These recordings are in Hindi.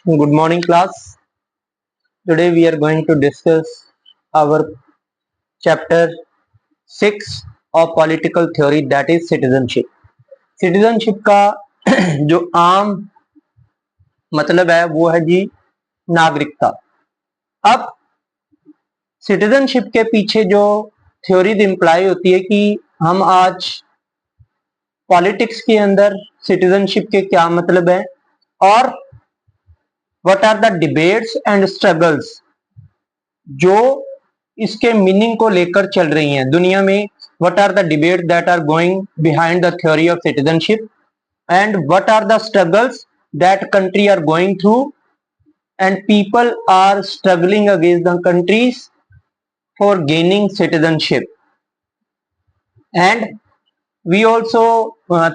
Good morning, class. Today we are going to discuss our chapter 6 of political theory, that is citizenship. Citizenship का जो आम मतलब है वो है जी नागरिकता। अब सिटीजनशिप के पीछे जो थ्योरी इम्प्लाई होती है कि हम आज पॉलिटिक्स के अंदर सिटीजनशिप के क्या मतलब है और what are the debates and struggles जो इसके मीनिंग को लेकर चल रही हैं दुनिया में। What are the debate that are going behind the theory of citizenship and what are the struggles that country are going through and people are struggling against the countries for gaining citizenship. And we also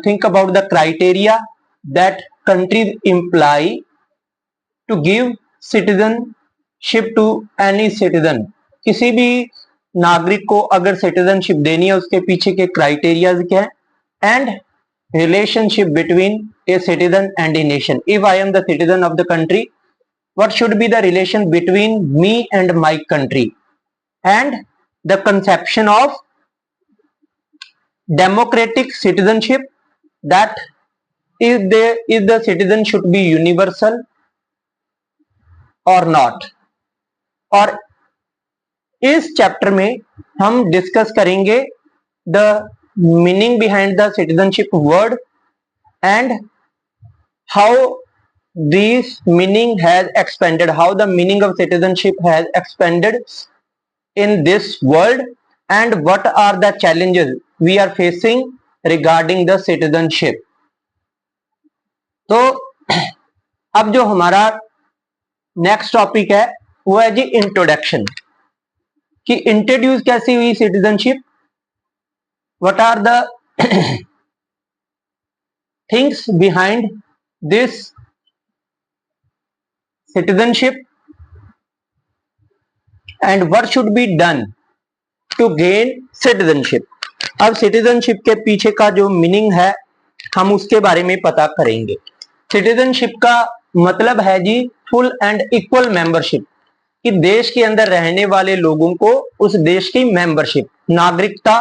think about the criteria that countries imply to give citizenship to any citizen। किसी भी नागरिक को अगर सिटीजनशिप देनी है उसके पीछे के क्राइटेरिया क्या है and relationship between a citizen and a nation. If I am the citizen of the country, what should be the relation between me and my country, and the conception of democratic citizenship, that is the citizen should be universal or not। और इस चैप्टर में हम डिस्कस करेंगे the meaning behind the citizenship word and how this meaning has expanded, how the meaning of citizenship has expanded in this world and what are the challenges we are facing regarding the citizenship। तो अब जो हमारा नेक्स्ट टॉपिक है वो है जी इंट्रोडक्शन, कि इंट्रोड्यूस कैसी हुई citizenship, what are the things behind this citizenship and what should be done to gain citizenship. अब सिटीजनशिप के पीछे का जो मीनिंग है हम उसके बारे में पता करेंगे। सिटीजनशिप का मतलब है जी फुल एंड इक्वल मेंबरशिप, कि देश के अंदर रहने वाले लोगों को उस देश की मेंबरशिप, नागरिकता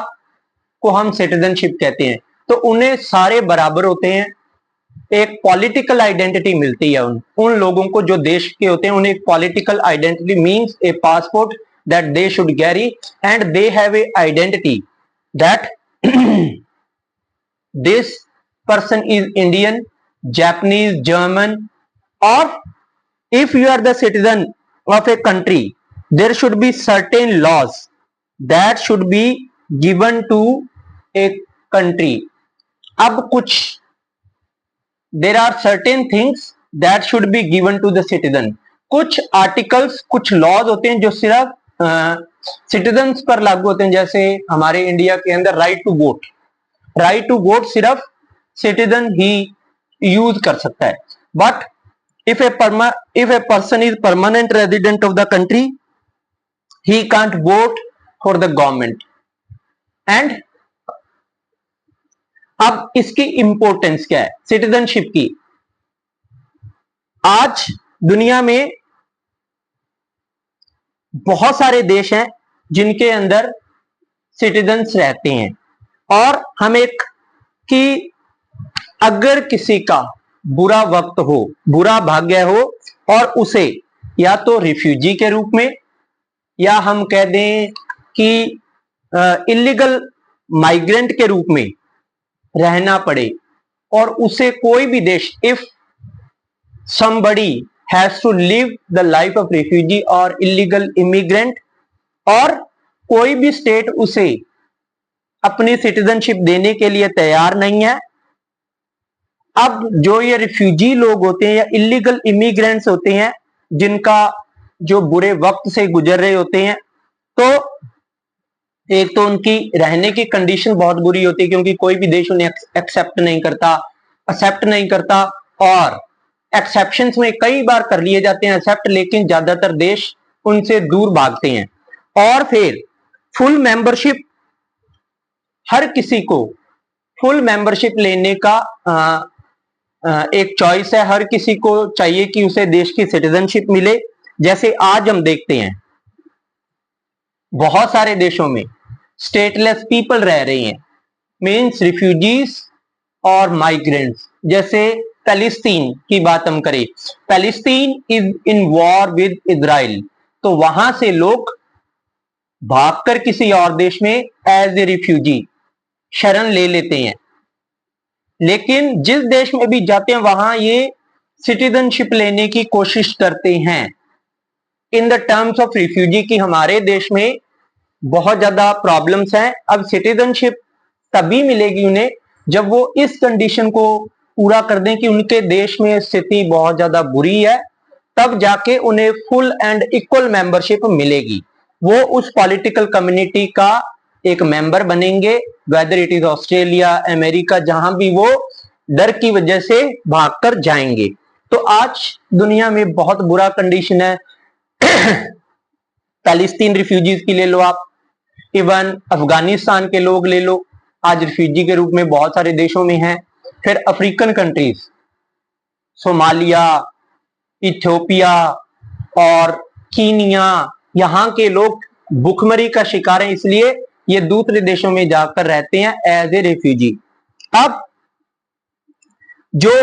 को हम सिटीजनशिप कहते हैं। तो उन्हें सारे बराबर होते हैं, एक पॉलिटिकल आइडेंटिटी मिलती है उन लोगों को जो देश के होते हैं। उन्हें एक political identity means A passport that they should carry and they have a identity that this person is Indian, Japanese, German, और if you are the citizen of a country there should be certain laws that should be given to a country। अब कुछ there are certain things that should be given to the citizen। कुछ आर्टिकल्स, कुछ लॉज होते हैं जो सिर्फ सिटीजन्स पर लागू होते हैं। जैसे हमारे इंडिया के अंदर right to vote, right to vote सिर्फ सिटीजन ही यूज कर सकता है। But if a person is permanent resident of the country he can't vote for the government। and अब इसकी इंपॉर्टेंस क्या है सिटीजनशिप की। आज दुनिया में बहुत सारे देश हैं जिनके अंदर सिटीजन्स रहते हैं, और हम एक कि अगर किसी का बुरा वक्त हो, बुरा भाग्य हो, और उसे या तो रिफ्यूजी के रूप में या हम कह दें कि इलीगल माइग्रेंट के रूप में रहना पड़े, और उसे कोई भी देश, if somebody has to live the life of refugee or illegal immigrant, और कोई भी स्टेट उसे अपनी सिटीजनशिप देने के लिए तैयार नहीं है। अब जो ये रिफ्यूजी लोग होते हैं या इलीगल इमिग्रेंट्स होते हैं जिनका जो बुरे वक्त से गुजर रहे होते हैं, तो एक तो उनकी रहने की कंडीशन बहुत बुरी होती है क्योंकि कोई भी देश उन्हें एक्सेप्ट नहीं करता, और एक्सेप्शंस में कई बार कर लिए जाते हैं एक्सेप्ट, लेकिन ज्यादातर देश उनसे दूर भागते हैं। और फिर फुल मेंबरशिप, हर किसी को फुल मेंबरशिप लेने का एक चॉइस है, हर किसी को चाहिए कि उसे देश की सिटीजनशिप मिले। जैसे आज हम देखते हैं बहुत सारे देशों में स्टेटलेस पीपल रह रहे हैं, मीन्स रिफ्यूजीज और माइग्रेंट्स। जैसे पैलेस्टीन की बात हम करें, Palestine is in war with Israel, तो वहां से लोग भागकर किसी और देश में एज ए रिफ्यूजी शरण ले लेते हैं, लेकिन जिस देश में भी जाते हैं वहां ये सिटीजनशिप लेने की कोशिश करते हैं in the terms of refugee की हमारे देश में बहुत ज्यादा प्रॉब्लम्स हैं। अब सिटीजनशिप तभी मिलेगी उन्हें जब वो इस कंडीशन को पूरा कर दें कि उनके देश में स्थिति बहुत ज्यादा बुरी है, तब जाके उन्हें फुल एंड इक्वल मेंबरशिप मिलेगी। वो उस पॉलिटिकल कम्युनिटी का एक मेंबर बनेंगे, whether it is Australia, America, जहां भी वो डर की वजह से भागकर जाएंगे। तो आज दुनिया में बहुत बुरा कंडीशन है। पैलेस्टीन रिफ्यूजीज की ले लो आप, इवन अफगानिस्तान के लोग ले लो, आज रिफ्यूजी के रूप में बहुत सारे देशों में हैं। फिर अफ्रीकन कंट्रीज, सोमालिया, इथियोपिया और कीनिया, यहाँ के लोग भुखमरी का शिकार हैं, इसलिए ये दूसरे देशों में जाकर रहते हैं एज ए रिफ्यूजी। अब जो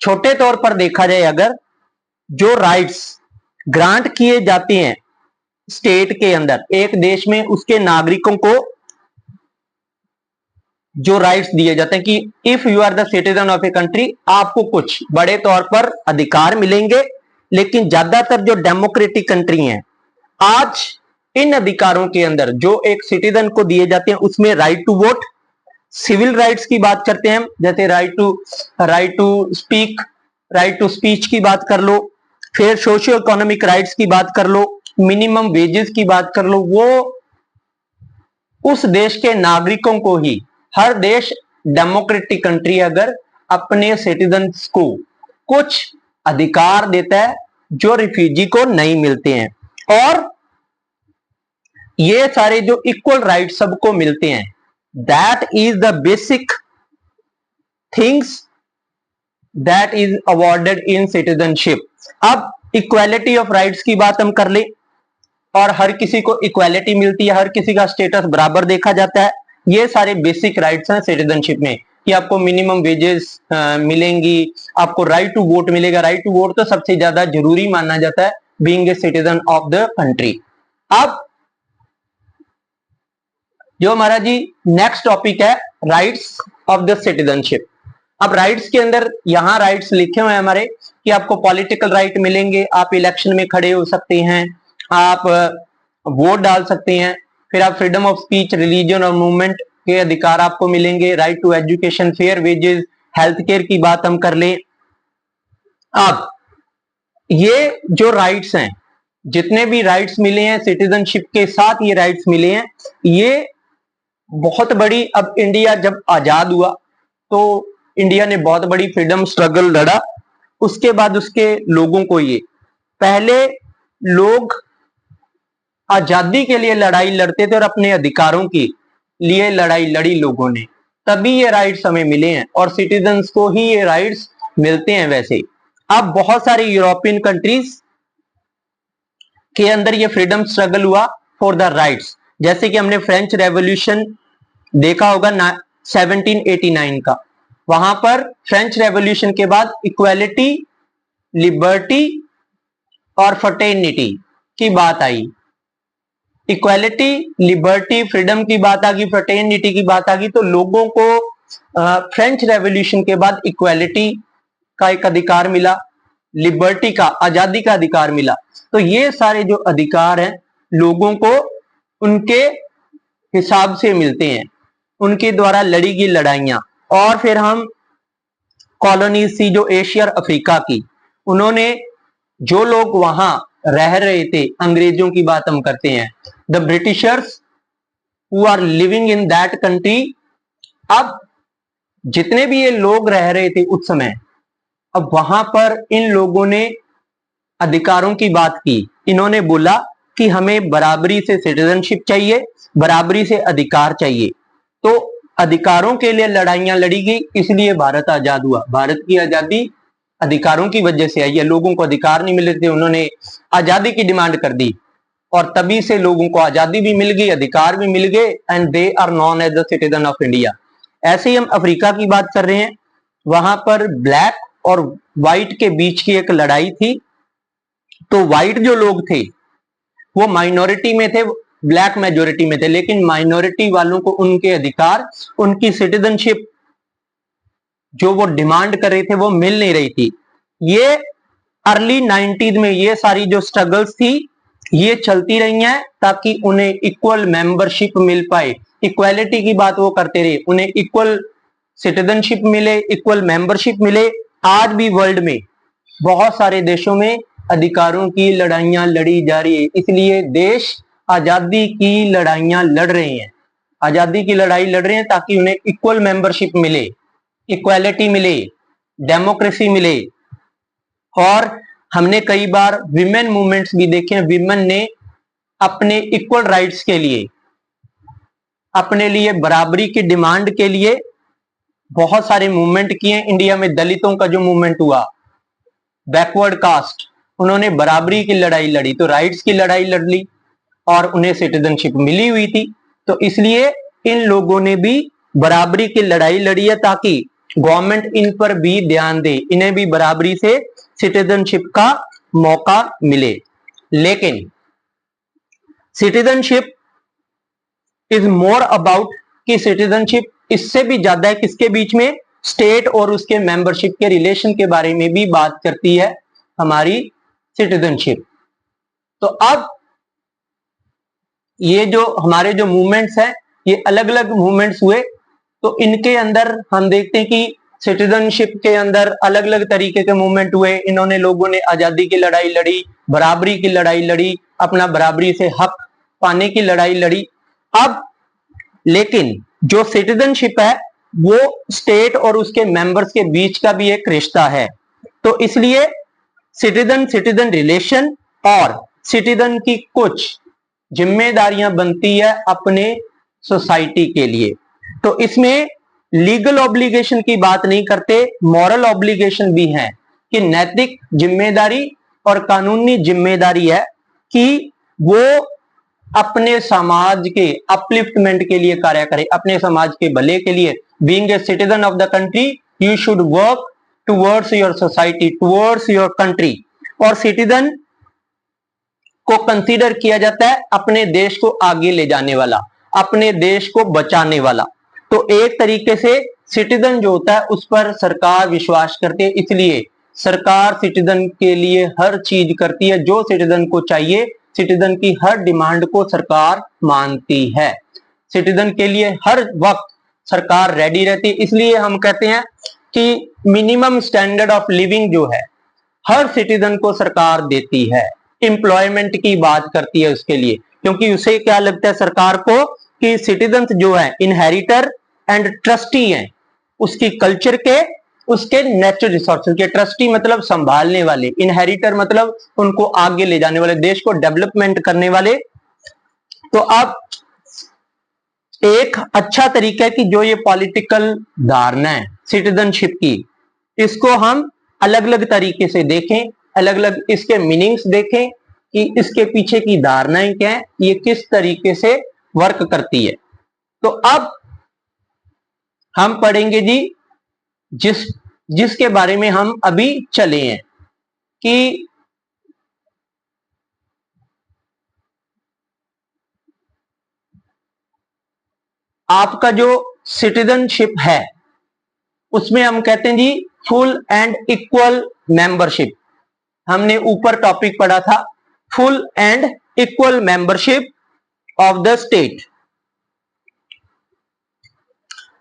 छोटे तौर पर देखा जाए, अगर जो राइट्स ग्रांट किए जाते हैं स्टेट के अंदर, एक देश में उसके नागरिकों को जो राइट्स दिए जाते हैं कि if you are the citizen of a country, आपको कुछ बड़े तौर पर अधिकार मिलेंगे। लेकिन ज्यादातर जो डेमोक्रेटिक कंट्री हैं, आज इन अधिकारों के अंदर जो एक सिटीजन को दिए जाते हैं उसमें right to vote, civil rights की बात करते हैं, जैसे right to speak, right to speech की बात कर लो, फिर सोशियो इकोनॉमिक राइट्स की बात कर लो, मिनिमम वेजेस की बात कर लो। वो उस देश के नागरिकों को ही, हर देश डेमोक्रेटिक कंट्री अगर अपने सिटीजन्स को कुछ अधिकार देता है जो रिफ्यूजी को नहीं मिलते हैं, और ये सारे जो इक्वल राइट सबको मिलते हैं, that is the basic things that is awarded in citizenship. अब इक्वालिटी ऑफ राइट्स की बात हम कर ले, और हर किसी को इक्वालिटी मिलती है, हर किसी का स्टेटस बराबर देखा जाता है। ये सारे बेसिक राइट्स हैं सिटीजनशिप में, कि आपको मिनिमम वेजेस मिलेंगी, आपको राइट टू वोट मिलेगा। राइट टू वोट तो सबसे ज्यादा जरूरी माना जाता है being a citizen of the country. अब जो हमारा जी नेक्स्ट टॉपिक है, राइट्स ऑफ द सिटीजनशिप। अब राइट्स के अंदर यहां राइट्स लिखे हुए हैं हमारे कि आपको पॉलिटिकल राइट मिलेंगे, आप इलेक्शन में खड़े हो सकते हैं, आप वोट डाल सकते हैं, फिर आप फ्रीडम ऑफ स्पीच, रिलीजन और मूवमेंट के अधिकार आपको मिलेंगे, right to education, fair wages, health care की बात हम कर लें। अब ये जो राइट्स हैं, जितने भी राइट्स मिले हैं सिटीजनशिप के साथ, ये राइट्स मिले हैं, ये बहुत बड़ी, अब इंडिया जब आजाद हुआ तो इंडिया ने बहुत बड़ी फ्रीडम स्ट्रगल लड़ा, उसके बाद उसके लोगों को, ये पहले लोग आजादी के लिए लड़ाई लड़ते थे और अपने अधिकारों के लिए लड़ाई लड़ी लोगों ने, तभी ये राइट्स हमें मिले हैं, और सिटीजन्स को ही ये राइट्स मिलते हैं। वैसे अब बहुत सारी यूरोपियन कंट्रीज के अंदर ये फ्रीडम स्ट्रगल हुआ फॉर द राइट्स, जैसे कि हमने फ्रेंच रेवोल्यूशन देखा होगा 1789 का, वहां पर फ्रेंच रेवोल्यूशन के बाद इक्वालिटी, लिबर्टी और फ्रेटर्निटी की बात आई। इक्वालिटी, लिबर्टी, फ्रीडम की बात आ गई, फ्रेटर्निटी की बात आ गई, तो लोगों को फ्रेंच रेवोल्यूशन के बाद इक्वालिटी का एक अधिकार मिला, लिबर्टी का, आजादी का अधिकार मिला। तो ये सारे जो अधिकार हैं लोगों को उनके हिसाब से मिलते हैं, उनके द्वारा लड़ी गई लड़ाइयां। और फिर हम कॉलोनीज थी जो एशिया और अफ्रीका की, उन्होंने जो लोग वहां रह रहे थे, अंग्रेजों की बात हम करते हैं, the Britishers who are living in that country. अब जितने भी ये लोग रह रहे थे उस समय, अब वहां पर इन लोगों ने अधिकारों की बात की। इन्होंने बोला कि हमें बराबरी से सिटीजनशिप चाहिए, बराबरी से अधिकार चाहिए। तो अधिकारों के लिए लड़ाइयां लड़ी गई, इसलिए भारत आजाद हुआ। भारत की आजादी अधिकारों की वजह से आई है। लोगों को अधिकार नहीं मिले थे, उन्होंने आजादी की डिमांड कर दी और तभी से लोगों को आजादी भी मिल गई, अधिकार भी मिल गए, and they are known as the citizen of India. ऐसे ही हम अफ्रीका की बात कर रहे हैं, वहां पर ब्लैक और व्हाइट के बीच की एक लड़ाई थी। तो व्हाइट जो लोग थे वो माइनॉरिटी में थे, ब्लैक मेजोरिटी में थे, लेकिन माइनॉरिटी वालों को उनके अधिकार, उनकी सिटीजनशिप जो वो डिमांड कर रहे थे वो मिल नहीं रही थी। ये अर्ली 90s में ये सारी जो स्ट्रगल्स थी ये चलती रही हैं ताकि उन्हें इक्वल मेंबरशिप मिल पाए। इक्वालिटी की बात वो करते रहे, उन्हें इक्वल सिटीजनशिप मिले, इक्वल मेंबरशिप मिले। आज भी वर्ल्ड में बहुत सारे देशों में अधिकारों की लड़ाइयां लड़ी जा रही है, इसलिए देश आजादी की लड़ाइयां लड़ रहे हैं। आजादी की लड़ाई लड़ रहे हैं ताकि उन्हें इक्वल मेंबरशिप मिले, इक्वालिटी मिले, डेमोक्रेसी मिले। और हमने कई बार विमेन मूवमेंट्स भी देखे हैं, विमेन ने अपने इक्वल राइट्स के लिए, अपने लिए बराबरी की डिमांड के लिए बहुत सारे मूवमेंट किए। इंडिया में दलितों का जो मूवमेंट हुआ, बैकवर्ड कास्ट, उन्होंने बराबरी की लड़ाई लड़ी, तो राइट्स की लड़ाई लड़ ली और उन्हें सिटीजनशिप मिली हुई थी। तो इसलिए इन लोगों ने भी बराबरी की लड़ाई लड़ी है ताकि गवर्नमेंट इन पर भी ध्यान दे, इन्हें भी बराबरी से सिटीजनशिप का मौका मिले। लेकिन सिटीजनशिप इज मोर अबाउट कि सिटीजनशिप इससे भी ज्यादा है किसके बीच में, स्टेट और उसके मेंबरशिप के रिलेशन के बारे में भी बात करती है हमारी सिटीजनशिप। तो अब ये जो हमारे जो मूवमेंट्स हैं ये अलग अलग मूवमेंट्स हुए, तो इनके अंदर हम देखते हैं कि सिटीजनशिप के अंदर अलग अलग तरीके के मूवमेंट हुए। इन्होंने, लोगों ने आजादी की लड़ाई लड़ी, बराबरी की लड़ाई लड़ी, अपना बराबरी से हक पाने की लड़ाई लड़ी। अब लेकिन जो सिटीजनशिप है वो स्टेट और उसके मेंबर्स के बीच का भी एक रिश्ता है। तो इसलिए सिटीजन सिटीजन रिलेशन और सिटीजन की कुछ जिम्मेदारियां बनती है अपने सोसाइटी के लिए। तो इसमें लीगल ऑब्लिगेशन की बात नहीं करते, मॉरल ऑब्लिगेशन भी है कि नैतिक जिम्मेदारी और कानूनी जिम्मेदारी है कि वो अपने समाज के अपलिफ्टमेंट के लिए कार्य करे, अपने समाज के भले के लिए। Being a citizen of the country you should work towards your society, towards your country. और सिटीजन को कंसीडर किया जाता है अपने देश को आगे ले जाने वाला, अपने देश को बचाने वाला। तो एक तरीके से सिटीजन जो होता है उस पर सरकार विश्वास करती है, इसलिए सरकार सिटीजन के लिए हर चीज करती है जो सिटीजन को चाहिए। सिटीजन की हर डिमांड को सरकार मानती है, सिटीजन के लिए हर वक्त सरकार रेडी रहती है। इसलिए हम कहते हैं कि मिनिमम स्टैंडर्ड ऑफ लिविंग जो है हर सिटीजन को सरकार देती है। एम्प्लॉयमेंट की बात करती है उसके लिए, क्योंकि उसे क्या लगता है सरकार को कि सिटीजन जो है इनहेरिटर एंड ट्रस्टी हैं उसकी कल्चर के, उसके नेचुरल रिसोर्सेज के। ट्रस्टी मतलब संभालने वाले, इनहेरिटर मतलब उनको आगे ले जाने वाले, देश को डेवलपमेंट करने वाले। तो अब एक अच्छा तरीका है कि जो ये पॉलिटिकल धारणा है सिटीजनशिप की, इसको हम अलग अलग तरीके से देखें, अलग अलग इसके मीनिंग्स देखें कि इसके पीछे की धारणाएं क्या है, ये किस तरीके से वर्क करती है। तो अब हम पढ़ेंगे जी जिसके बारे में हम अभी चले हैं कि आपका जो सिटीजनशिप है उसमें हम कहते हैं जी फुल एंड इक्वल मेंबरशिप। हमने ऊपर टॉपिक पढ़ा था full and equal membership of the state.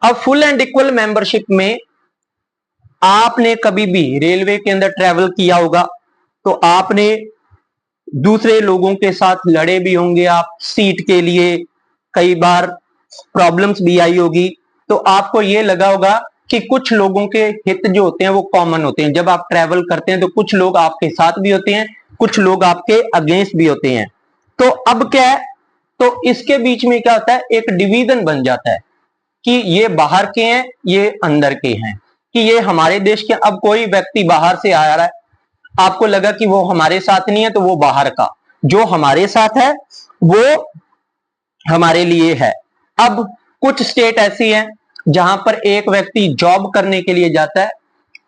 अब फुल एंड इक्वल मेंबरशिप में आपने कभी भी रेलवे के अंदर ट्रेवल किया होगा तो आपने दूसरे लोगों के साथ लड़े भी होंगे, आप सीट के लिए कई बार प्रॉब्लम्स भी आई होगी। तो आपको ये लगा होगा कि कुछ लोगों के हित जो होते हैं वो कॉमन होते हैं। जब आप ट्रेवल करते हैं तो कुछ लोग आपके साथ भी होते हैं, कुछ लोग आपके अगेंस्ट भी होते हैं। तो अब क्या है, तो इसके बीच में क्या होता है, एक डिवीजन बन जाता है। कि ये बाहर के हैं, ये अंदर के हैं, कि ये हमारे देश के। अब कोई व्यक्ति बाहर से आ रहा है, आपको लगा कि वो हमारे साथ नहीं है, तो वो बाहर का। जो हमारे साथ है वो हमारे लिए है। अब कुछ स्टेट ऐसी हैं जहां पर एक व्यक्ति जॉब करने के लिए जाता है,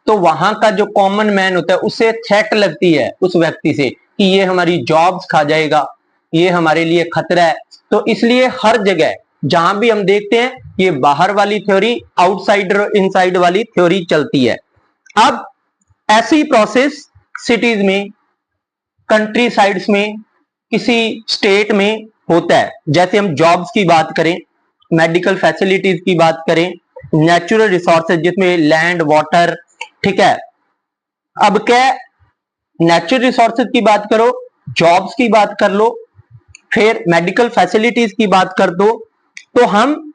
तो वहां का जो कॉमन मैन होता है उसे थ्रेट लगती है उस व्यक्ति से कि ये हमारी जॉब्स खा जाएगा, ये हमारे लिए खतरा है। तो इसलिए हर जगह जहां भी हम देखते हैं ये बाहर वाली थ्योरी, आउटसाइडर और इनसाइड वाली थ्योरी चलती है। अब ऐसी प्रोसेस सिटीज में, कंट्री साइड्स में, किसी स्टेट में होता है। जैसे हम जॉब्स की बात करें, मेडिकल फैसिलिटीज की बात करें, नेचुरल रिसोर्सेज जिसमें लैंड, वाटर, ठीक है। अब क्या, नेचुरल रिसोर्सेज की बात करो, जॉब्स की बात कर लो, फिर मेडिकल फैसिलिटीज की बात कर दो, तो हम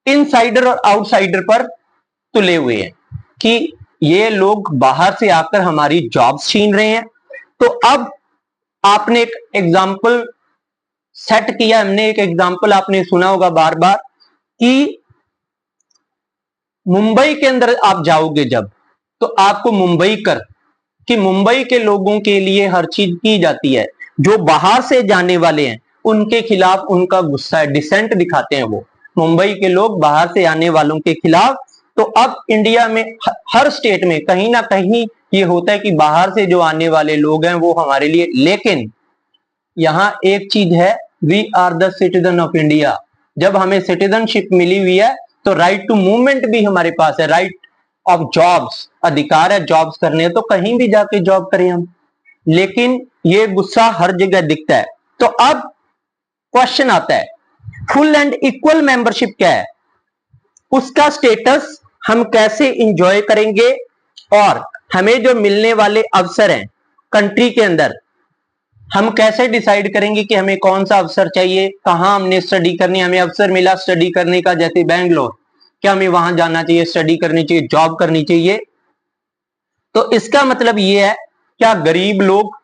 इनसाइडर और आउटसाइडर पर तुले हुए हैं कि ये लोग बाहर से आकर हमारी जॉब्स छीन रहे हैं। तो अब आपने एक एग्जाम्पल सेट किया, हमने एक एग्जाम्पल आपने सुना होगा बार बार कि मुंबई के अंदर आप जाओगे जब, तो आपको मुंबई कर कि मुंबई के लोगों के लिए हर चीज की जाती है। जो बाहर से जाने वाले हैं उनके खिलाफ उनका गुस्सा है, डिसेंट दिखाते हैं वो मुंबई के लोग बाहर से आने वालों के खिलाफ। तो अब इंडिया में हर स्टेट में कहीं ना कहीं ये होता है कि बाहर से जो आने वाले लोग हैं वो हमारे लिए, लेकिन यहां एक चीज है, we are the citizen of India. जब हमें सिटीजनशिप मिली हुई है तो राइट टू मूवमेंट भी हमारे पास है, राइट ऑफ जॉब्स, अधिकार है जॉब्स करने, तो कहीं भी जाके जॉब करें हम। लेकिन ये गुस्सा हर जगह दिखता है। तो अब क्वेश्चन आता है, फुल एंड इक्वल मेंबरशिप क्या है, उसका स्टेटस हम कैसे इंजॉय करेंगे, और हमें जो मिलने वाले अवसर हैं कंट्री के अंदर, हम कैसे डिसाइड करेंगे कि हमें कौन सा अवसर चाहिए, कहां हमने स्टडी करनी है। हमें अवसर मिला स्टडी करने का, जैसे बेंगलोर, क्या हमें वहां जाना चाहिए, स्टडी करनी चाहिए, जॉब करनी चाहिए। तो इसका मतलब ये है, क्या गरीब लोग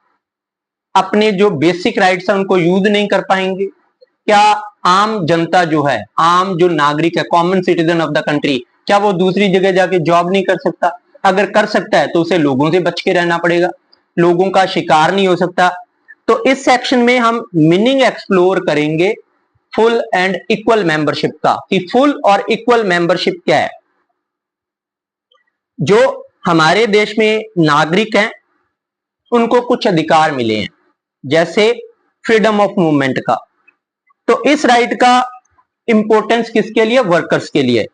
अपने जो बेसिक राइट्स हैं उनको यूज नहीं कर पाएंगे? क्या आम जनता जो है, आम जो नागरिक है, common citizen of the country, क्या वो दूसरी जगह जाके जॉब नहीं कर सकता? अगर कर सकता है तो उसे लोगों से बच के रहना पड़ेगा, लोगों का शिकार नहीं हो सकता। तो इस सेक्शन में हम मीनिंग एक्सप्लोर करेंगे फुल एंड इक्वल मेंबरशिप का, कि फुल और इक्वल मेंबरशिप क्या है। जो हमारे देश में नागरिक हैं उनको कुछ अधिकार मिले हैं, जैसे फ्रीडम ऑफ मूवमेंट का। तो इस राइट का इंपॉर्टेंस किसके लिए? वर्कर्स के लिए।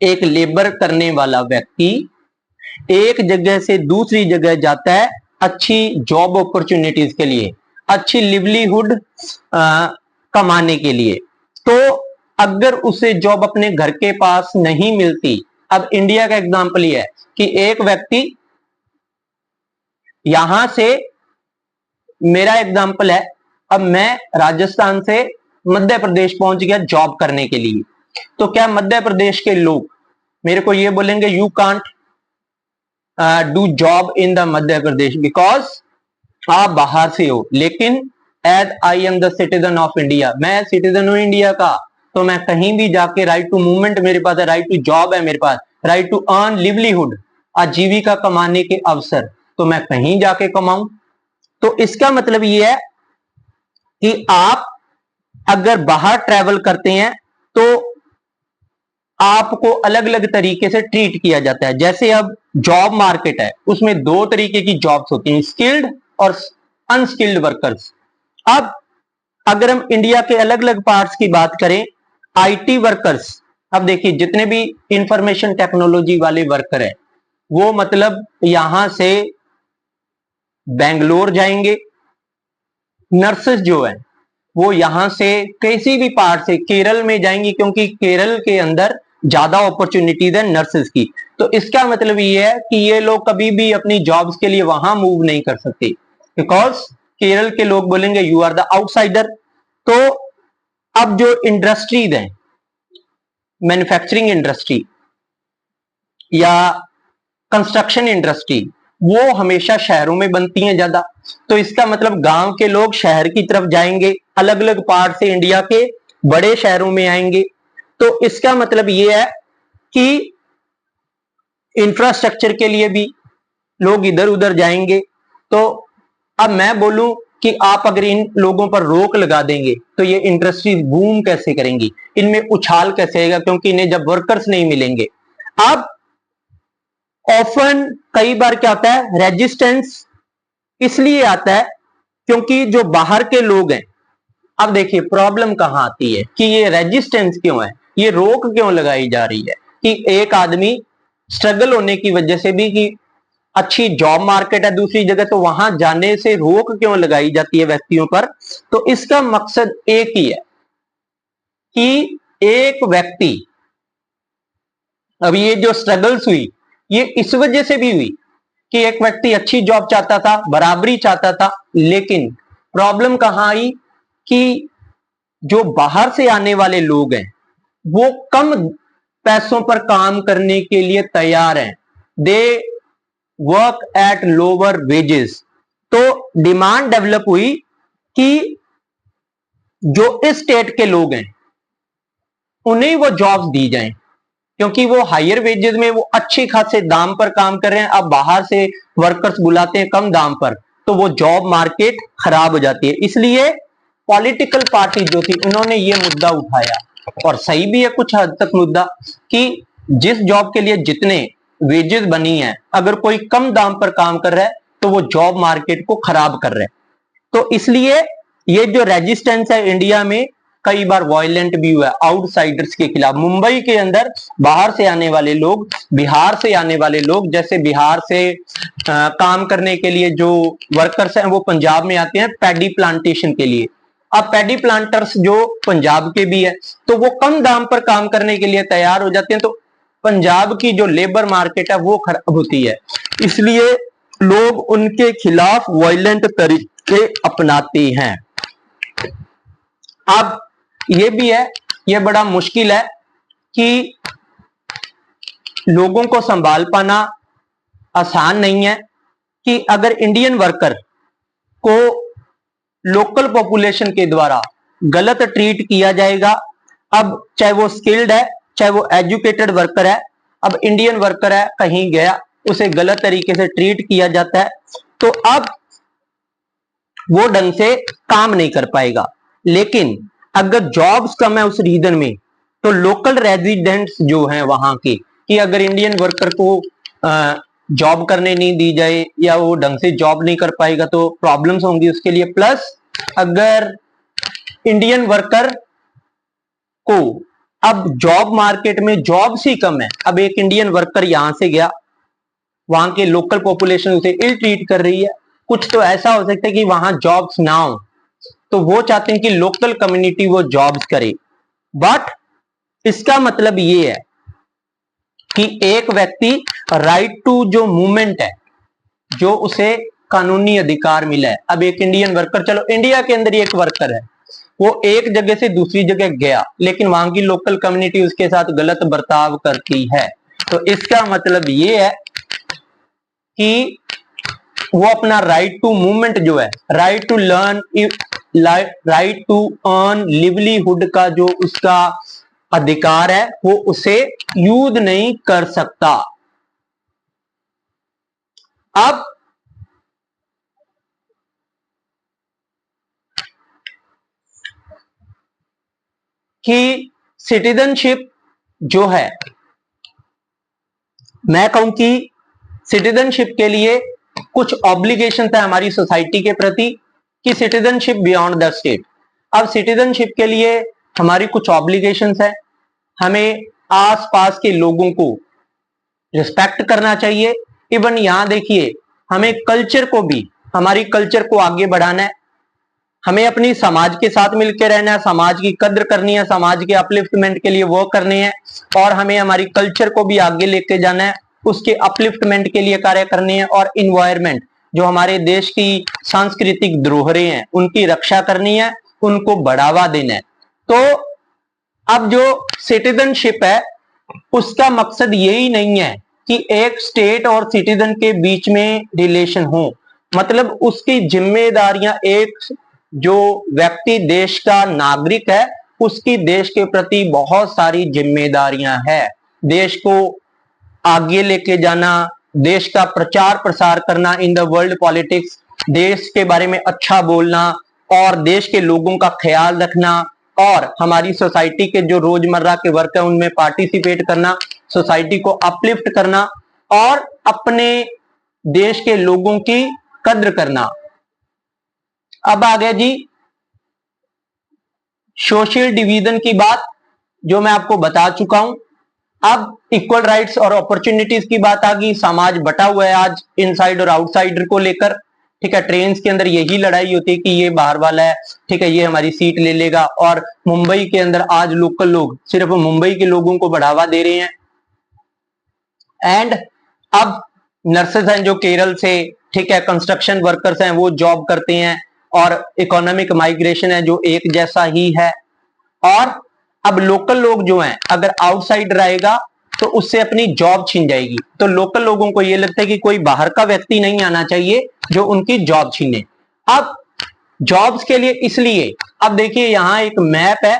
एक लेबर करने वाला व्यक्ति एक जगह से दूसरी जगह जाता है अच्छी जॉब अपॉर्चुनिटीज के लिए, अच्छी लिवलीहुड कमाने के लिए। तो अगर उसे जॉब अपने घर के पास नहीं मिलती, अब इंडिया का एग्जांपल ये है कि एक व्यक्ति यहां से, मेरा एग्जांपल है, अब मैं राजस्थान से मध्य प्रदेश पहुंच गया जॉब करने के लिए, तो क्या मध्य प्रदेश के लोग मेरे को ये बोलेंगे you can't do job in the Madhya Pradesh because आप बाहर से हो? लेकिन as I am the citizen of India, मैं सिटीजन हूं इंडिया का, तो मैं कहीं भी जाके राइट टू मूवमेंट मेरे पास है, राइट टू जॉब है मेरे पास, राइट टू अर्न लिवलीहुड, आजीविका कमाने के अवसर, तो मैं कहीं जाके कमाऊं। तो इसका मतलब ये है कि आप अगर बाहर ट्रेवल करते हैं तो आपको अलग अलग तरीके से ट्रीट किया जाता है। जैसे अब जॉब मार्केट है, उसमें दो तरीके की जॉब्स होती हैं, स्किल्ड और अनस्किल्ड वर्कर्स। अब अगर हम इंडिया के अलग अलग पार्ट्स की बात करें, आईटी वर्कर्स, अब देखिए जितने भी इंफॉर्मेशन टेक्नोलॉजी वाले वर्कर हैं वो मतलब यहां से बेंगलोर जाएंगे। नर्सेस जो है वो यहां से किसी भी पार्ट से केरल में जाएंगी, क्योंकि केरल के अंदर ज्यादा अपॉर्चुनिटीज है नर्सेस की। तो इसका मतलब ये है कि ये लोग कभी भी अपनी जॉब्स के लिए वहां मूव नहीं कर सकते, बिकॉज केरल के लोग बोलेंगे यू आर द आउटसाइडर। तो अब जो इंडस्ट्रीज हैं, मैन्युफैक्चरिंग इंडस्ट्री या कंस्ट्रक्शन इंडस्ट्री, वो हमेशा शहरों में बनती हैं ज्यादा। तो इसका मतलब गांव के लोग शहर की तरफ जाएंगे, अलग अलग पार्ट से इंडिया के बड़े शहरों में आएंगे। तो इसका मतलब ये है कि इंफ्रास्ट्रक्चर के लिए भी लोग इधर उधर जाएंगे। तो अब मैं बोलूं कि आप अगर इन लोगों पर रोक लगा देंगे तो ये इंडस्ट्रीज बूम कैसे करेंगी, इनमें उछाल कैसे आएगा, क्योंकि इन्हें जब वर्कर्स नहीं मिलेंगे। अब ऑफन कई बार क्या होता है, रेजिस्टेंस इसलिए आता है क्योंकि जो बाहर के लोग हैं, अब देखिए प्रॉब्लम कहां आती है कि ये रेजिस्टेंस क्यों है, ये रोक क्यों लगाई जा रही है कि एक आदमी स्ट्रगल होने की वजह से भी कि अच्छी जॉब मार्केट है दूसरी जगह, तो वहां जाने से रोक क्यों लगाई जाती है व्यक्तियों पर। तो इसका मकसद एक ही है कि एक व्यक्ति, अब ये जो स्ट्रगल्स हुई ये इस वजह से भी हुई कि एक व्यक्ति अच्छी जॉब चाहता था, बराबरी चाहता था, लेकिन प्रॉब्लम कहां आई कि जो बाहर से आने वाले लोग हैं वो कम पैसों पर काम करने के लिए तैयार हैं, they work at lower wages. तो डिमांड डेवलप हुई कि जो इस स्टेट के लोग हैं उन्हें वो जॉब्स दी जाएं, क्योंकि वो हायर वेजेस में वो अच्छे खासे दाम पर काम कर रहे हैं। अब बाहर से वर्कर्स बुलाते हैं कम दाम पर, तो वो जॉब मार्केट खराब हो जाती है। इसलिए पॉलिटिकल पार्टी जो थी उन्होंने ये मुद्दा उठाया, और सही भी है कुछ हद तक मुद्दा, कि जिस जॉब के लिए जितने वेजेस बनी है, अगर कोई कम दाम पर काम कर रहा है तो वो जॉब मार्केट को खराब कर रहा है। तो इसलिए ये जो रेजिस्टेंस है इंडिया में कई बार वायलेंट भी हुआ है आउटसाइडर्स के खिलाफ। मुंबई के अंदर बाहर से आने वाले लोग, बिहार से आने वाले लोग, जैसे बिहार से काम करने के लिए जो वर्कर्स हैं वो पंजाब में आते हैं पैडी प्लांटेशन के लिए। अब पैडी प्लांटर्स जो पंजाब के भी है तो वो कम दाम पर काम करने के लिए तैयार हो जाते हैं, तो पंजाब की जो लेबर मार्केट है वो खराब होती है। इसलिए लोग उनके खिलाफ वायलेंट तरीके अपनाते हैं। अब ये भी है, ये बड़ा मुश्किल है कि लोगों को संभाल पाना आसान नहीं है कि अगर इंडियन वर्कर को लोकल पॉपुलेशन के द्वारा गलत ट्रीट किया जाएगा, अब चाहे वो स्किल्ड है चाहे वो एजुकेटेड वर्कर है, अब इंडियन वर्कर है कहीं गया उसे गलत तरीके से ट्रीट किया जाता है, तो अब वो ढंग से काम नहीं कर पाएगा। लेकिन अगर जॉब्स कम है उस रीजन में तो लोकल रेजिडेंट्स जो हैं वहां के, कि अगर इंडियन वर्कर को जॉब करने नहीं दी जाए या वो ढंग से जॉब नहीं कर पाएगा तो प्रॉब्लम्स होंगी उसके लिए। प्लस अगर इंडियन वर्कर को अब जॉब मार्केट में जॉब्स ही कम है, अब एक इंडियन वर्कर यहां से गया, वहां के लोकल पॉपुलेशन उसे इल ट्रीट कर रही है, कुछ तो ऐसा हो सकता है कि वहां जॉब्स ना हो, तो वो चाहते हैं कि लोकल कम्युनिटी वो जॉब्स करे। बट इसका मतलब ये है कि एक व्यक्ति राइट टू जो मूवमेंट है, जो उसे कानूनी अधिकार मिला है। अब एक इंडियन वर्कर, चलो इंडिया के अंदर एक वर्कर है, वो एक जगह से दूसरी जगह गया, लेकिन वहां की लोकल कम्युनिटी उसके साथ गलत बर्ताव करती है, तो इसका मतलब ये है कि वो अपना राइट टू मूवमेंट जो है, right to learn, right to earn livelihood का जो उसका अधिकार है वो उसे यूज नहीं कर सकता। अब कि सिटीजनशिप जो है, मैं कहूं कि सिटीजनशिप के लिए कुछ ऑब्लिगेशन है हमारी सोसाइटी के प्रति कि सिटीजनशिप बियॉन्ड द स्टेट। अब सिटीजनशिप के लिए हमारी कुछ ऑब्लिगेशंस है, हमें आसपास के लोगों को रिस्पेक्ट करना चाहिए। इवन यहां देखिए हमें कल्चर को भी, हमारी कल्चर को आगे बढ़ाना है, हमें अपनी समाज के साथ मिलकर रहना है, समाज की कद्र करनी है, समाज के अपलिफ्टमेंट के लिए वर्क करने हैं, और हमें हमारी कल्चर को भी आगे लेके जाना है, उसके अपलिफ्टमेंट के लिए कार्य करने हैं, और इन्वायरमेंट जो हमारे देश की सांस्कृतिक धरोहरें हैं उनकी रक्षा करनी है, उनको बढ़ावा देना है। तो अब जो सिटीजनशिप है उसका मकसद यही नहीं है कि एक स्टेट और सिटीजन के बीच में रिलेशन हो, मतलब उसकी जिम्मेदारियां एक जो व्यक्ति देश का नागरिक है उसकी देश के प्रति बहुत सारी जिम्मेदारियां हैं। देश को आगे लेके जाना, देश का प्रचार प्रसार करना इन द वर्ल्ड पॉलिटिक्स, देश के बारे में अच्छा बोलना और देश के लोगों का ख्याल रखना और हमारी सोसाइटी के जो रोजमर्रा के वर्क है उनमें पार्टिसिपेट करना, सोसाइटी को अपलिफ्ट करना और अपने देश के लोगों की कद्र करना। अब आ गया जी सोशल डिवीजन की बात, जो मैं आपको बता चुका हूं। अब इक्वल राइट्स और अपॉर्चुनिटीज की बात आ गई। समाज बटा हुआ है आज इनसाइड और आउटसाइडर को लेकर, ठीक है। ट्रेन के अंदर यही लड़ाई होती है कि ये बाहर वाला है, ठीक है, ये हमारी सीट ले लेगा। और मुंबई के अंदर आज लोकल लोग सिर्फ मुंबई के लोगों को बढ़ावा दे रहे हैं। एंड अब नर्सेज हैं जो केरल से, ठीक है, कंस्ट्रक्शन वर्कर्स हैं वो जॉब करते हैं और इकोनॉमिक माइग्रेशन है जो एक जैसा ही है। और अब लोकल लोग जो हैं, अगर आउटसाइडर आएगा तो उससे अपनी जॉब छीन जाएगी। तो लोकल लोगों को यह लगता है कि कोई बाहर का व्यक्ति नहीं आना चाहिए जो उनकी जॉब छीने। अब जॉब्स के लिए इसलिए, अब देखिए यहां एक मैप है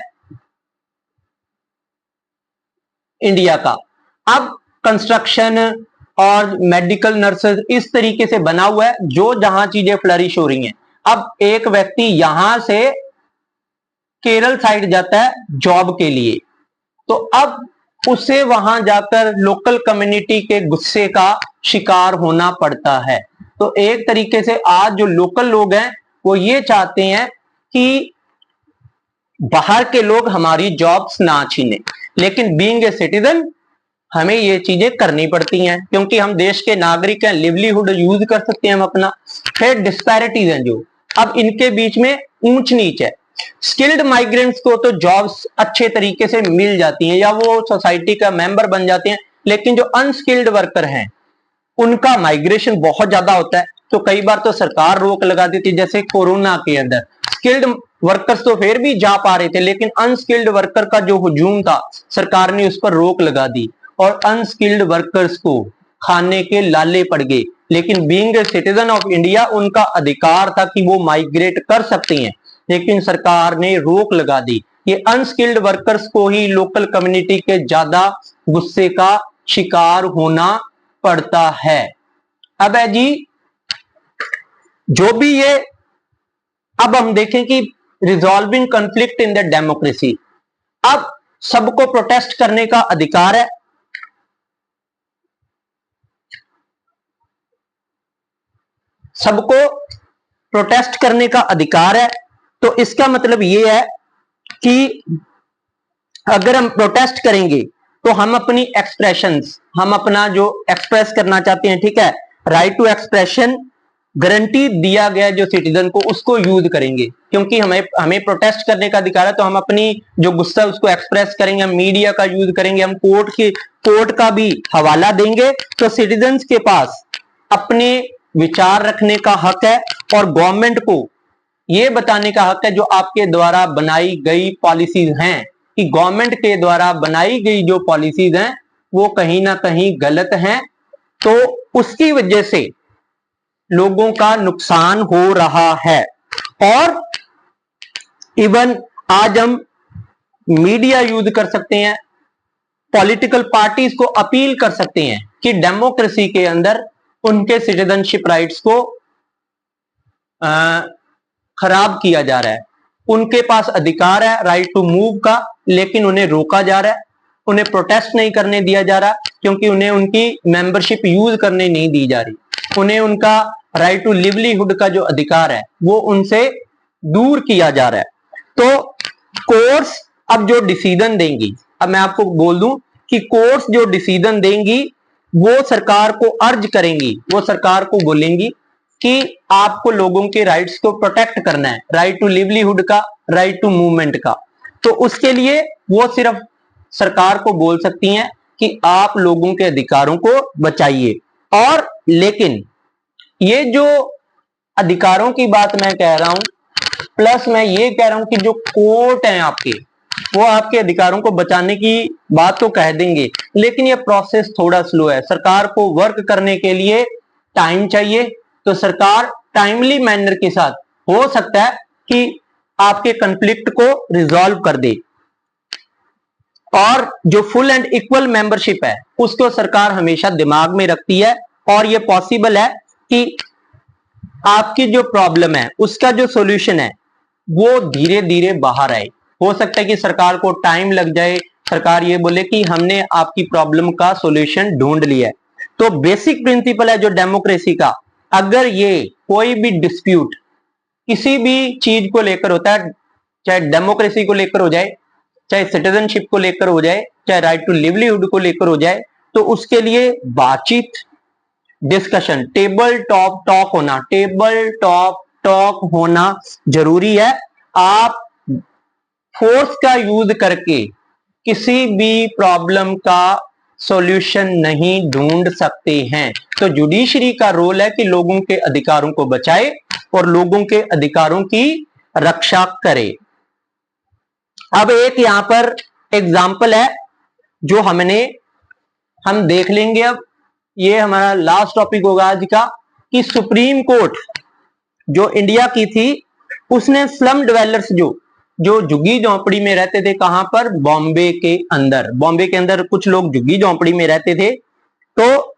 इंडिया का। अब कंस्ट्रक्शन और मेडिकल नर्सेज इस तरीके से बना हुआ है जो जहां चीजें फ्लरिश हो रही हैं। अब एक व्यक्ति यहां से केरल साइड जाता है जॉब के लिए, तो अब उसे वहां जाकर लोकल कम्युनिटी के गुस्से का शिकार होना पड़ता है। तो एक तरीके से आज जो लोकल लोग हैं वो ये चाहते हैं कि बाहर के लोग हमारी जॉब्स ना छीने, लेकिन बीइंग ए सिटीजन हमें ये चीजें करनी पड़ती हैं क्योंकि हम देश के नागरिक हैं, लिवलीहुड यूज कर सकते हैं हम अपना। फिर डिस्पैरिटीज हैं जो, अब इनके बीच में ऊंच नीच है। स्किल्ड माइग्रेंट्स को तो जॉब्स अच्छे तरीके से मिल जाती हैं या वो सोसाइटी का मेंबर बन जाते हैं, लेकिन जो अनस्किल्ड वर्कर हैं उनका माइग्रेशन बहुत ज्यादा होता है। तो कई बार तो सरकार रोक लगा देती है, जैसे कोरोना के अंदर स्किल्ड वर्कर्स तो फिर भी जा पा रहे थे, लेकिन अनस्किल्ड वर्कर का जो हुजूम था सरकार ने उस पर रोक लगा दी और अनस्किल्ड वर्कर्स को खाने के लाले पड़ गए। लेकिन being a citizen of India उनका अधिकार था कि वो माइग्रेट कर सकते हैं, लेकिन सरकार ने रोक लगा दी। ये अनस्किल्ड वर्कर्स को ही लोकल कम्युनिटी के ज्यादा गुस्से का शिकार होना पड़ता है। अब है जी जो भी ये, अब हम देखें कि resolving conflict in the democracy, अब सबको प्रोटेस्ट करने का अधिकार है। सबको प्रोटेस्ट करने का अधिकार है, तो इसका मतलब यह है कि अगर हम प्रोटेस्ट करेंगे तो हम अपनी एक्सप्रेशंस, हम अपना जो एक्सप्रेस करना चाहते हैं, ठीक है, राइट टू एक्सप्रेशन गारंटी दिया गया जो सिटीजन को, उसको यूज करेंगे। क्योंकि हमें प्रोटेस्ट करने का अधिकार है तो हम अपनी जो गुस्सा उसको एक्सप्रेस करेंगे, हम मीडिया का यूज करेंगे, हम कोर्ट का भी हवाला देंगे। तो सिटीजन्स के पास अपने विचार रखने का हक है और गवर्नमेंट को यह बताने का हक है जो आपके द्वारा बनाई गई पॉलिसीज हैं, कि गवर्नमेंट के द्वारा बनाई गई जो पॉलिसीज हैं वो कहीं ना कहीं गलत हैं, तो उसकी वजह से लोगों का नुकसान हो रहा है। और इवन आज हम मीडिया यूज कर सकते हैं, पॉलिटिकल पार्टीज को अपील कर सकते हैं कि डेमोक्रेसी के अंदर उनके सिटीजनशिप राइट्स को खराब किया जा रहा है। उनके पास अधिकार है राइट टू मूव का, लेकिन उन्हें रोका जा रहा है, उन्हें प्रोटेस्ट नहीं करने दिया जा रहा क्योंकि उन्हें उनकी मेंबरशिप यूज करने नहीं दी जा रही। उन्हें उनका राइट टू लिवलीहुड का जो अधिकार है वो उनसे दूर किया जा रहा है। तो कोर्ट्स अब जो डिसीजन देंगी, अब मैं आपको बोल दूं कि कोर्ट्स जो डिसीजन देंगी वो सरकार को अर्ज करेंगी, वो सरकार को बोलेंगी कि आपको लोगों के राइट्स को प्रोटेक्ट करना है, राइट टू लिवलीहुड का, राइट टू मूवमेंट का। तो उसके लिए वो सिर्फ सरकार को बोल सकती हैं कि आप लोगों के अधिकारों को बचाइए। और लेकिन ये जो अधिकारों की बात मैं कह रहा हूं, प्लस मैं ये कह रहा हूं कि जो कोर्ट हैं आपके, वो आपके अधिकारों को बचाने की बात तो कह देंगे, लेकिन ये प्रोसेस थोड़ा स्लो है। सरकार को वर्क करने के लिए टाइम चाहिए, तो सरकार टाइमली मैनर के साथ हो सकता है कि आपके कॉन्फ्लिक्ट को रिजॉल्व कर दे। और जो फुल एंड इक्वल मेंबरशिप है उसको सरकार हमेशा दिमाग में रखती है, और ये पॉसिबल है कि आपकी जो प्रॉब्लम है उसका जो सॉल्यूशन है वो धीरे धीरे बाहर आए। हो सकता है कि सरकार को टाइम लग जाए, सरकार ये बोले कि हमने आपकी प्रॉब्लम का सॉल्यूशन ढूंढ लिया है। तो बेसिक प्रिंसिपल है जो डेमोक्रेसी का, अगर ये कोई भी डिस्प्यूट किसी भी चीज को लेकर होता है, चाहे डेमोक्रेसी को लेकर हो जाए, चाहे सिटीजनशिप को लेकर हो जाए, चाहे राइट टू लिवलीहुड को लेकर हो जाए, तो उसके लिए बातचीत, डिस्कशन, टेबल टॉप टॉक होना जरूरी है। आप फोर्स का यूज करके किसी भी प्रॉब्लम का सॉल्यूशन नहीं ढूंढ सकते हैं। तो जुडिशरी का रोल है कि लोगों के अधिकारों को बचाए और लोगों के अधिकारों की रक्षा करे। अब एक यहां पर एग्जाम्पल है जो हम देख लेंगे। अब ये हमारा लास्ट टॉपिक होगा आज का, कि सुप्रीम कोर्ट जो इंडिया की थी उसने स्लम डिवेलपर्स जो झुग्गी झोंपड़ी में रहते थे, कहां पर, बॉम्बे के अंदर कुछ लोग झुग्गी झोंपड़ी में रहते थे, तो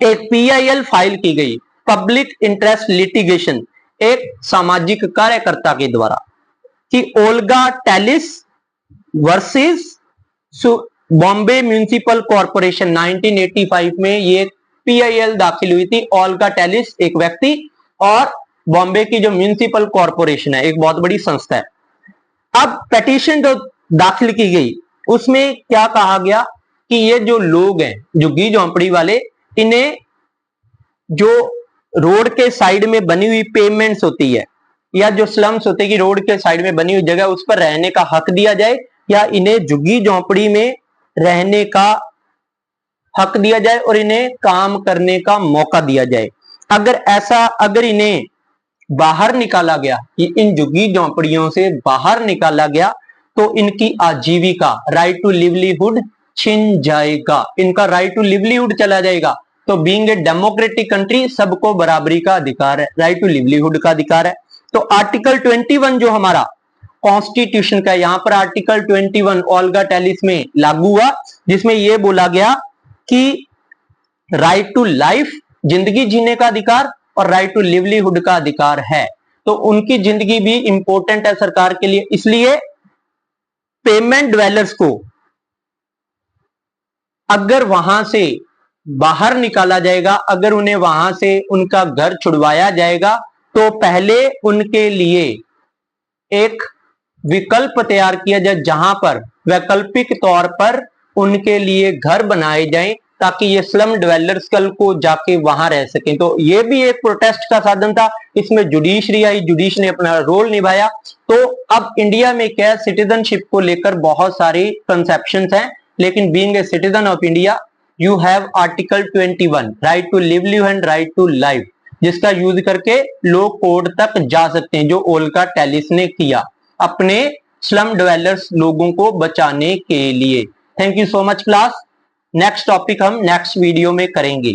एक PIL फाइल की गई, पब्लिक इंटरेस्ट लिटिगेशन, एक सामाजिक कार्यकर्ता के द्वारा, कि Olga Tellis versus Bombay municipal corporation. 1985 में ये PIL दाखिल हुई थी। ओल्गा टेलिस एक व्यक्ति और बॉम्बे की जो म्यूनिसिपल कॉर्पोरेशन है, एक बहुत बड़ी संस्था है। अब पेटिशन जो दाखिल की गई उसमें क्या कहा गया कि ये जो लोग हैं झुग्गी झोंपड़ी वाले, इन्हें जो रोड के साइड में बनी हुई पेमेंट्स होती है या जो स्लम्स होते हैं कि रोड के साइड में बनी हुई जगह उस पर रहने का हक दिया जाए, या इन्हें झुग्गी झोंपड़ी में रहने का हक दिया जाए और इन्हें काम करने का मौका दिया जाए। अगर इन्हें बाहर निकाला गया, इन झुग्गी झोंपड़ियों से बाहर निकाला गया, तो इनकी आजीविका, राइट टू लिवलीहुड छिन जाएगा, इनका राइट टू लिवलीहुड चला जाएगा। तो बीइंग ए डेमोक्रेटिक कंट्री सबको बराबरी का अधिकार है, राइट टू लिवलीहुड का अधिकार है। तो आर्टिकल 21 जो हमारा कॉन्स्टिट्यूशन का, यहां पर आर्टिकल 21 ओल्गा टेलिस में लागू हुआ, जिसमें यह बोला गया कि राइट टू लाइफ, जिंदगी जीने का अधिकार, और राइट टू लिवलीहुड का अधिकार है। तो उनकी जिंदगी भी इंपॉर्टेंट है सरकार के लिए, इसलिए पेमेंट ड्वेलर्स को अगर वहां से बाहर निकाला जाएगा, अगर उन्हें वहां से उनका घर छुड़वाया जाएगा, तो पहले उनके लिए एक विकल्प तैयार किया जाए जहां पर वैकल्पिक तौर पर उनके लिए घर बनाए जाएं, ताकि ये स्लम डिवेलपर्स कल को जाके वहां रह सकें। तो ये भी एक प्रोटेस्ट का साधन था, इसमें जुडिशरी आई, जुडिशरी ने अपना रोल निभाया। तो अब इंडिया में क्या, सिटीजनशिप को लेकर बहुत सारी कंसेप्शंस हैं, लेकिन being a citizen of India you have article 21 right to live and right to life, जिसका यूज करके लोग कोर्ट तक जा सकते हैं, जो ओल्गा टेलिस ने किया अपने स्लम डिवेलपर्स लोगों को बचाने के लिए। Thank you so much class. Next topic हम नेक्स्ट वीडियो में करेंगे।